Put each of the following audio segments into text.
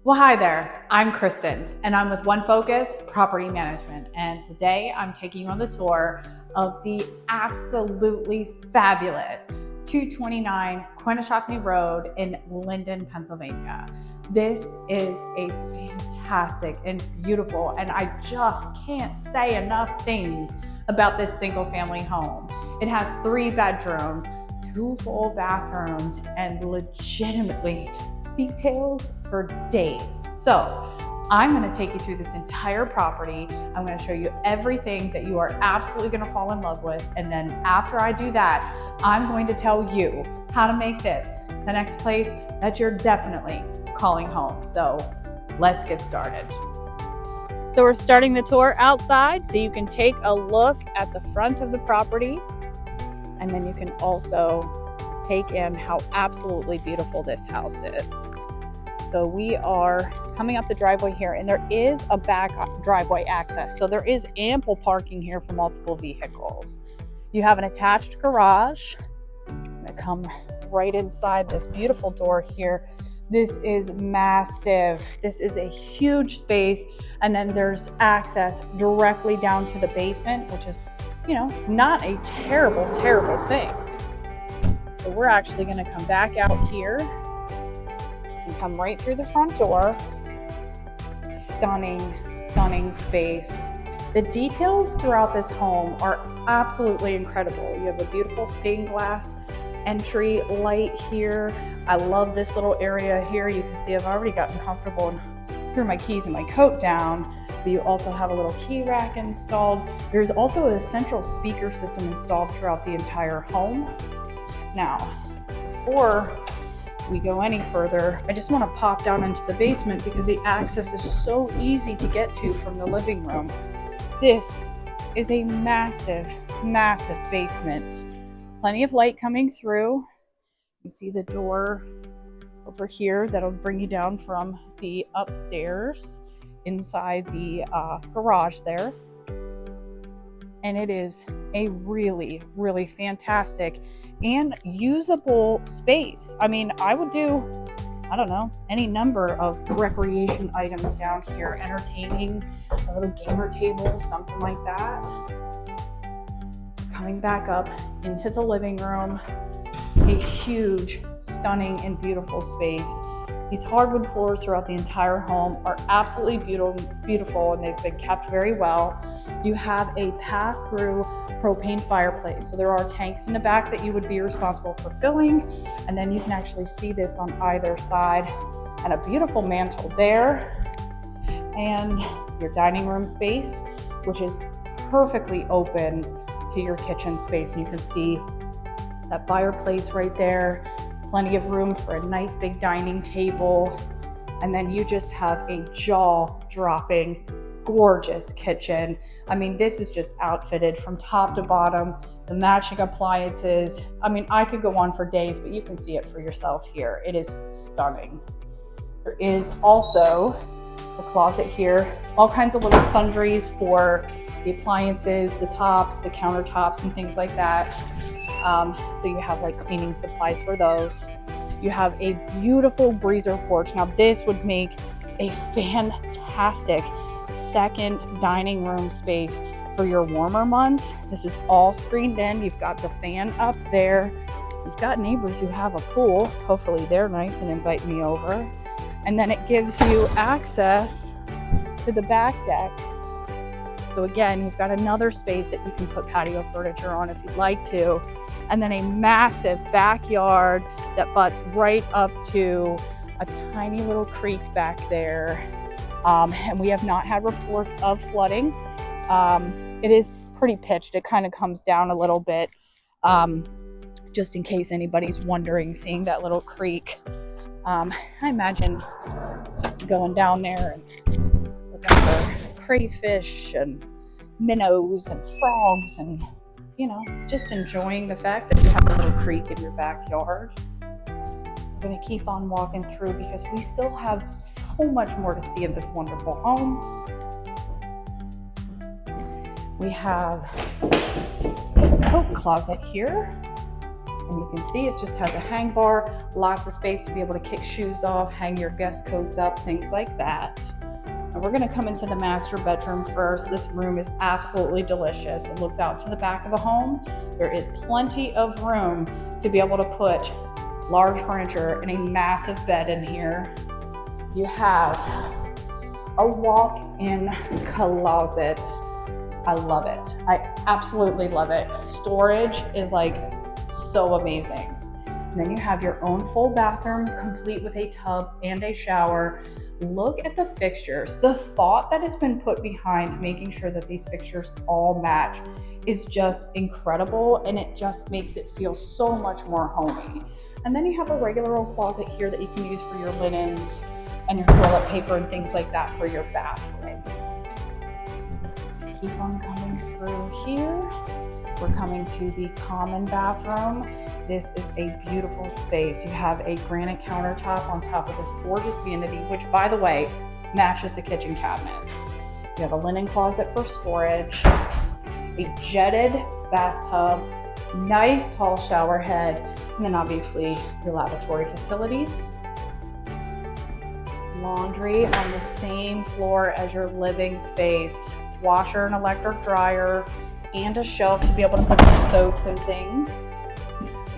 Well, hi there. I'm Kristen, and I'm with One Focus Property Management. And today I'm taking you on the tour of the absolutely fabulous 229 Quenshukney Road in Linden, Pennsylvania. This is a fantastic and beautiful, and I just can't say enough things about this single family home. It has 3 bedrooms, 2 full bathrooms, and legitimately details for days. So I'm going to take you through this entire property. I'm going to show you everything that you are absolutely going to fall in love with. And then after I do that, I'm going to tell you how to make this the next place that you're definitely calling home. So let's get started. So we're starting the tour outside, so you can take a look at the front of the property, and then you can also take in how absolutely beautiful this house is. So we are coming up the driveway here, and there is a back driveway access. So there is ample parking here for multiple vehicles. You have an attached garage. I'm gonna come right inside this beautiful door here. This is massive. This is a huge space. And then there's access directly down to the basement, which is, not a terrible thing. So we're actually going to come back out here and come right through the front door. Stunning space. The details throughout this home are absolutely incredible. You have a beautiful stained glass entry light here. I love this little area here. You can see I've already gotten comfortable and threw my keys and my coat down. But you also have a little key rack installed. There's also a central speaker system installed throughout the entire home. Now, before we go any further, I just want to pop down into the basement because the access is so easy to get to from the living room. This is a massive basement. Plenty of light coming through. You see the door over here that'll bring you down from the upstairs inside the garage there. And it is a really fantastic and usable space. I mean, I would do, any number of recreation items down here, entertaining, a little gamer table, something like that. Coming back up into the living room, a huge, stunning, and beautiful space. These hardwood floors throughout the entire home are absolutely beautiful, and they've been kept very well. You have a pass-through propane fireplace. So there are tanks in the back that you would be responsible for filling. And then you can actually see this on either side, and a beautiful mantle there. And your dining room space, which is perfectly open to your kitchen space. And you can see that fireplace right there. Plenty of room for a nice big dining table. And then you just have a jaw-dropping, gorgeous kitchen. I mean, this is just outfitted from top to bottom. The matching appliances. I mean, I could go on for days, but you can see it for yourself here. It is stunning. There is also a closet here. All kinds of little sundries for the appliances, the tops, the countertops, and things like that. So you have like cleaning supplies for those. You have a beautiful breezer porch. Now this would make a fantastic second dining room space for your warmer months. This is all screened in. You've got the fan up there. You've got neighbors who have a pool. Hopefully they're nice and invite me over. And then it gives you access to the back deck. So again, you've got another space that you can put patio furniture on if you'd like to. And then a massive backyard that butts right up to a tiny little creek back there. And we have not had reports of flooding. It is pretty pitched. It kind of comes down a little bit, just in case anybody's wondering, seeing that little creek. I imagine going down there and looking for crayfish and minnows and frogs and, just enjoying the fact that you have a little creek in your backyard. I'm going to keep on walking through because we still have so much more to see in this wonderful home. We have a coat closet here. And you can see it just has a hang bar, lots of space to be able to kick shoes off, hang your guest coats up, things like that. And we're gonna come into the master bedroom first. This room is absolutely delicious. It looks out to the back of the home. There is plenty of room to be able to put large furniture and a massive bed in here. You have a walk-in closet. I love it. I absolutely love it. Storage is like so amazing. And then you have your own full bathroom, complete with a tub and a shower. Look at the fixtures. The thought that has been put behind making sure that these fixtures all match is just incredible, and it just makes it feel so much more homey. And then you have a regular old closet here that you can use for your linens and your toilet paper and things like that for your bathroom. Keep on coming through here. We're coming to the common bathroom. This is a beautiful space. You have a granite countertop on top of this gorgeous vanity, which, by the way, matches the kitchen cabinets. You have a linen closet for storage, a jetted bathtub, nice tall shower head, and then obviously your lavatory facilities. Laundry on the same floor as your living space. Washer and electric dryer, and a shelf to be able to put your soaps and things.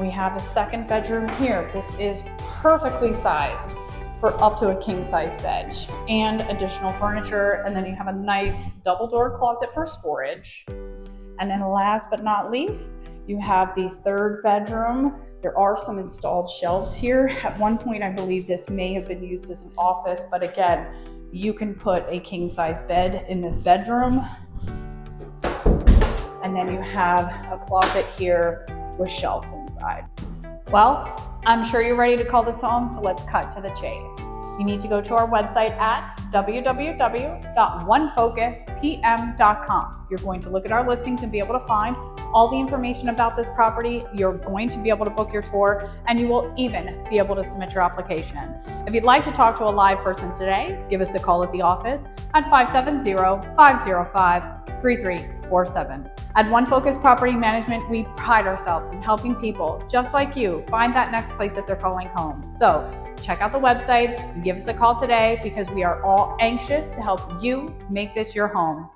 We have a second bedroom here. This is perfectly sized for up to a king size bed and additional furniture. And then you have a nice double door closet for storage. And then last but not least, you have the third bedroom. There are some installed shelves here. At one point, I believe this may have been used as an office, but again, you can put a king size bed in this bedroom. And then you have a closet here with shelves inside. Well, I'm sure you're ready to call this home, so let's cut to the chase. You need to go to our website at www.onefocuspm.com. You're going to look at our listings and be able to find all the information about this property. You're going to be able to book your tour, and you will even be able to submit your application. If you'd like to talk to a live person today, give us a call at the office at 570-505-3347. At One Focus Property Management, we pride ourselves in helping people just like you find that next place that they're calling home. So check out the website and give us a call today, because we are all anxious to help you make this your home.